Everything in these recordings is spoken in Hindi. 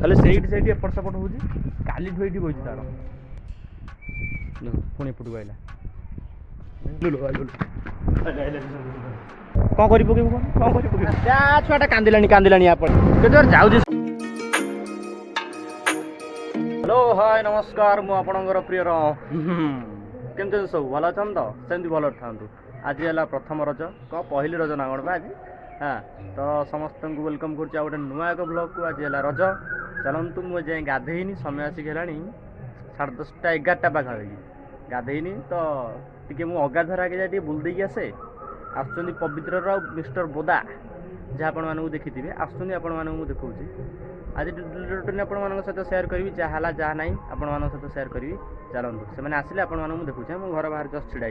खाली से एपट सेपट हो काली ये बही तार पुणी एपटू आइला कौन कर छुआटा कांदिलानी आप जाऊ हेलो हाय नमस्कार मु आपणकर प्रिय केमती सब भल अच्छा तो सेमती भल था आज है प्रथम रज पहली रज ना कौन आज हाँ तो समस्त को वेलकम कर गोटे नुआ एक ब्लॉग को आज है रज चलतु मुझे गाधेनी समय आसिक है 10:30 11टा पाखापी गाधेनी तो टी मुझे अगाधर आगे जाए बुल देकी आसे आसुँच पवित्र मिस्टर बोदा जहाँ आपण देखी आसुँच आपण देखा आज रोटीन आपण सहित सेयार करी जहाँ जहाँ ना आपण सहित सेयार करी चलतु से आसिले आपण देखुचे मुझे घर बाहर जस्ट छिड़ा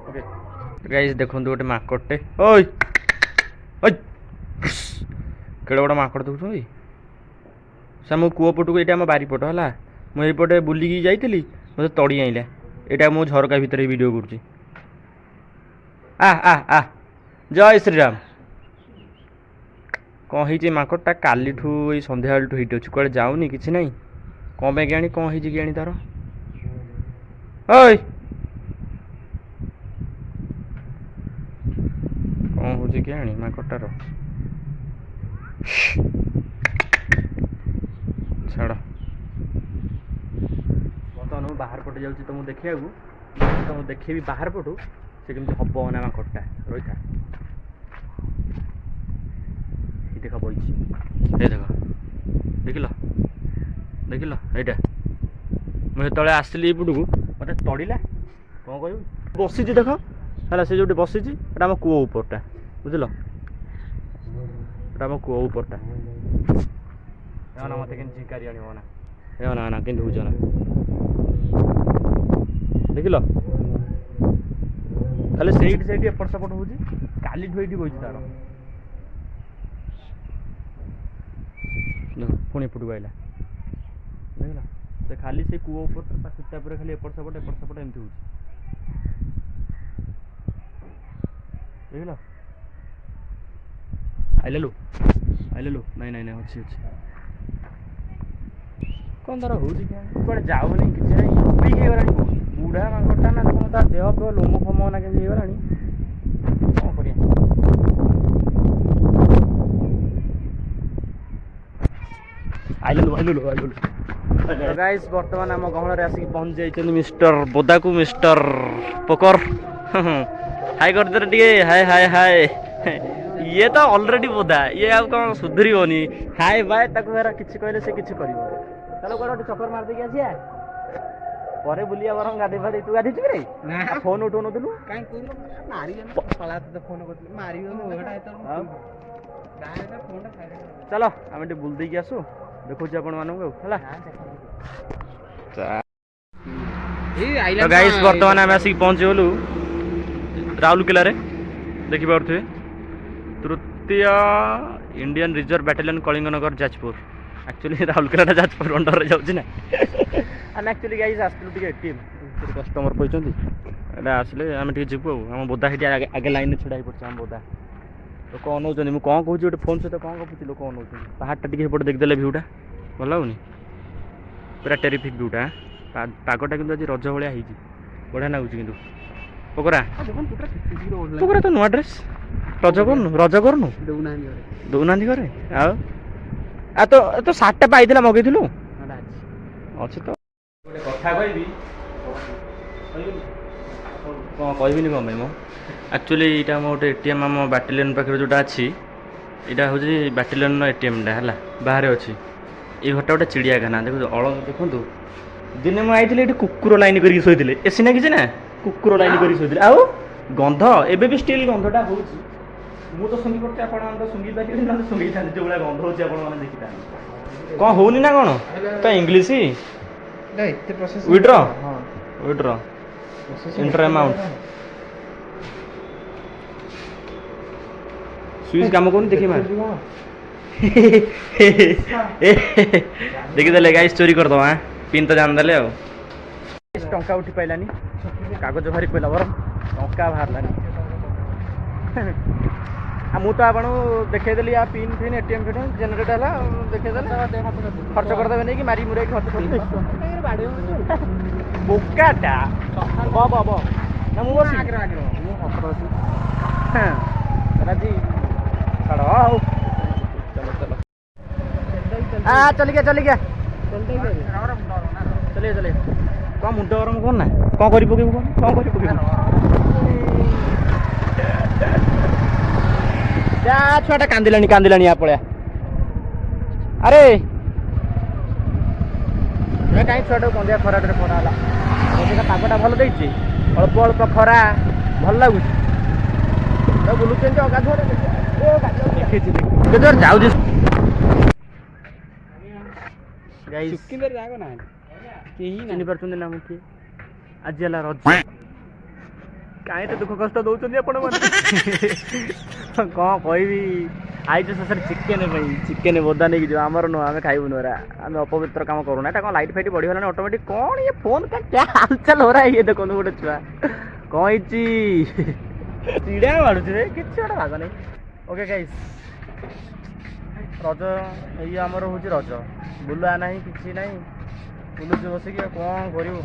ओके गाइस देखो गोटे माकड़टे ओय केड़े बड़ा माकड़ देखुं से मो कूप पटू ये आम बारीपट है मुझे बुलिकी जाइली मत तड़ी आइला यहाँ मो झरका भितर वीडियो करुँची आ जय श्रीराम कौन है माकड़टा काली सन्ध्या बेलू हिट अच्छे कड़े जाऊनी कि ना कौन पे कि कौन है कि तार ओय कौन हो कि माकड़टार छाड़ बर्तमान मुझे बाहर पटे जाऊँ तुमको देखा तुम देखेबी बाहर पटू से कमी हम ना माकड़टा रही था देख बही देख देखिल यहाँ मुझे तले आसली एपटू मत तड़ला कौन कह बसी देख है से जो बसी आम कूओ उपरटा बुझल आम कूओ उपरटा ना मत के झिकारी आना ना ना कि हूँ ना देखिल खाली से एपट सेपट हो काली ये बही तार पुणी एपटू आइला देखला से खाली से कूओ ऊपर सूता पर खाली एपट सेपट एमती हो देखल आइले लो नहीं नहीं नहीं अच्छी अच्छी कौन तार हो कड़े जाऊनी कि गला बुढ़ा मांगटा ना तुम तार देह पे लोम फम ना के गला कौन कर गाइस बर्तमान आम गहन आसिक पहुंच जाइए मिस्टर बोदा को मिस्टर पोकर हाय कर दे टे हाय हाय हाय ये तो ऑलरेडी बोदा ये आ कौन सुधरनी हाय बाय किसी कहले से किसी कर चलो गोटे चक्कर मार देकी आसिया पर बुलिया बर गाधे फाधे तू गाधी रे फोन उठो नथुलु काई मारी सला तो फोन करथि मारी चलो आम टे बुल देकी आसु देखुची आपण मानू है गाइस बर्तमान आम आसिक पहुँचे गलु राउरकेला रे देखि पारे तृतीय Indian reserve battalion Kalinganagar Jajpur actually Rourkela Jajpur under जाऊँ ना आम एक्चुअली गाइस आसलु टीम कस्टमर कहते आसले आम जीवु आम बोदा से आगे लाइन छड़ा पड़े आम बोदा लोक अनाऊँ मुझे कौन कहूँ गोटे फोन सहित कौन गपुची लोक अनाऊँ पहाड़टा टी देखदेले भ्यूटा भल होनी पूरा टेरिफिक भ्यूटा पागटा कि आज रज भाया बढ़िया लगुच कि पोकरा पोकरा तो नुआ ड्रेस रज करनु दौना घरे आ तो सार्टा पाई मगेलु अच्छे तो कथा कहबी कौन मो एक्चुअली यहाँ गोटे एटीएम आम बैटालियन पाखे जोटा अच्छी यहाँ हूँ बैटालियन एटीएमटा है बाहर अच्छी ये घरटा गोटे चिड़ियाखाना देखो अल देखु दिने मुझे ये कुकुर लाइन कर शोले एसी ना कि ना कुकुर लाइन कर शोले आउ गंध एबे भी स्टिल गंधटा हो तो शुंगी पड़ते आप शुंगी पारे ना शुंगी था जो भाई गंध हो देखी था कौन होनी ना कौन तो English withdraw withdraw inter amount switch काम कौन देखी मार देखीदे गाइस चोरी करदे पिन तो जान देले टंका उठी पाइलानी कागज भारी पड़ा बर टंका बाहर ମୁଁ ତ ଆପଣଙ୍କୁ ଦେଖେଇଦେଲି ୟା pin pin ATM pin generate ହେଲା ଦେଖେଇଦେଲେ ଖର୍ଚ୍ଚ କରିଦେବେ ନେଇକି ମାରି ମୁରାଇକି ଖର୍ଚ୍ଚ କରିଦେବେ ବୋକାଟା ବ ନା ମୁଁ ବସି ମୁଁ ହସ ରାଜି ଛାଡ଼ ହଉ चलो चलो हाँ चल गया चलिए चलिए कौन मुंड गरम कर ना कौन कर पकेबू कौन कर पकेबू जा छुआटा कांदिलानी या पलिया अरे कहीं छुआटा कंदिया खरा खरा है पागटा भल देती अल्प अल्प खरा भल लगुच बुलुचे अगाधुआ जाऊँ चिन्ह पार्टी ना मुझे आज है रज कहीं तो दुख कष्ट दौरान आपण कौन कह आई शेष चिकेन चिकेन बोदा नहीं जो आमर नुह आम खाइबू नुरा आम अपवित्र काम करूना कौन लाइट फाइट बढ़ीगला ऑटोमेटिक कौन ये फोन का क्या हालचाल हो रहा है ये देखो गोटे छुआ कौन चिड़िया मारूचे कि गोटे भाग नहीं ओके गाइस रज ये आमर हूँ रज बुला ना कि ना बुलुचे बसिक कौन करूँ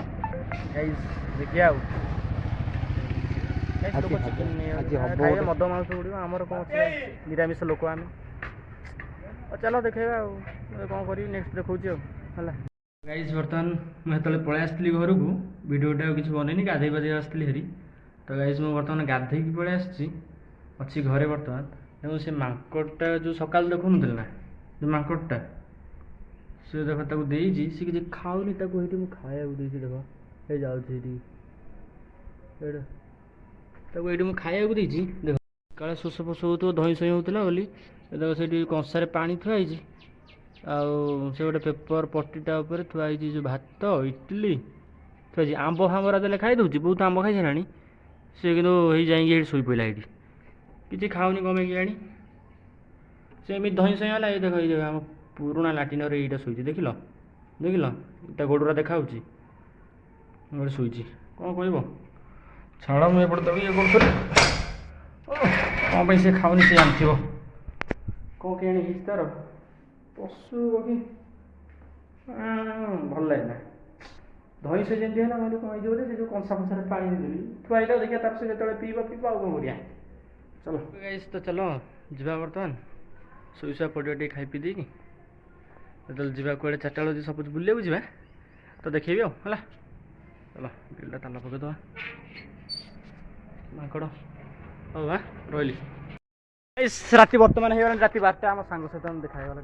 देखिए मद मांस गुड़ आमर कौन निरामिष लोक आम चलो देखा कौन कर नेक्स्ट देखा गाइस बर्तमान मुझे पलि आसती घर को भिडियोटा किसी बनईनी गाधे पाधे आसती हेरी तो गाइस मुझे बर्तमान गाधे पलि आसी घरे बर्तमान देखो से मांकड़टा जो सकाल देखु ना जो मांकड़टा से देख देजी सी किसी खाऊनी ये खाया देख ये जाऊँगी ये खाया देख काले शोष फोष हो धई सई होता बोली देख से कंसार पानी थुआई से गोटे पेपर पट्टीटा थुआई जो भात इडली थुआई आंब फांबरा देले खाई दूसरी बहुत आंब खाई सारा से कि जाइए शोई पड़ा ये किसी खाऊनी कमे कि आनी से एमती धई सई है ये देख ये आम पुराणा लाट्रिन यहाँ शोची देख इटा गोड़ा देखा गोटे शोची कौन कह छाड़ मुझे ये कर कौन से खाऊनी से जानती कौन के तार पशु पक्षी भल लगे धई से जमी है मैं कौन बोले जो कंसा फंसा पानी देली थुआईला देखिए तार से जो पीवा पीवा आउ कौन करिया चलो गाइस तो चलो जा बर्तमान शुई शुआ पड़े टे खाई पी देकी जो जा कड़े 4टा बेल सपोज बुले जा तो देखेबी है चलो बिलटा ताला पकईदे माकड़ हौ हाँ रही राति बर्तमान हो राति 12टा आम सांग सहित देखागला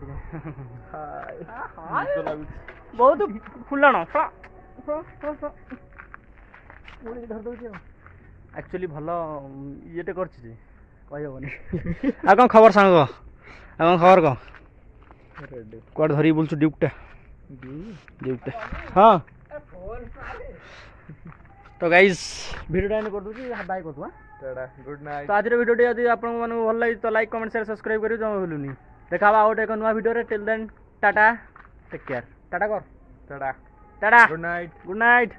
बहुत फुलाण धरदे एक्चुअली भल ये कही हेनी आ कौन खबर सांग कौन खबर कौन कौन धरी बुलचु ड्यूटा हाँ तो गाइज भिडियो एंड कर दूसरी बाय कर गुड नाइट तो आज भिडियो यदि आप भल लगी तो लाइक कमेंट शेयर सब्सक्राइब करी जमा भूलुनी देखा आउट एक नुआ video till then tata take care tata कर टाटा गुड नाइट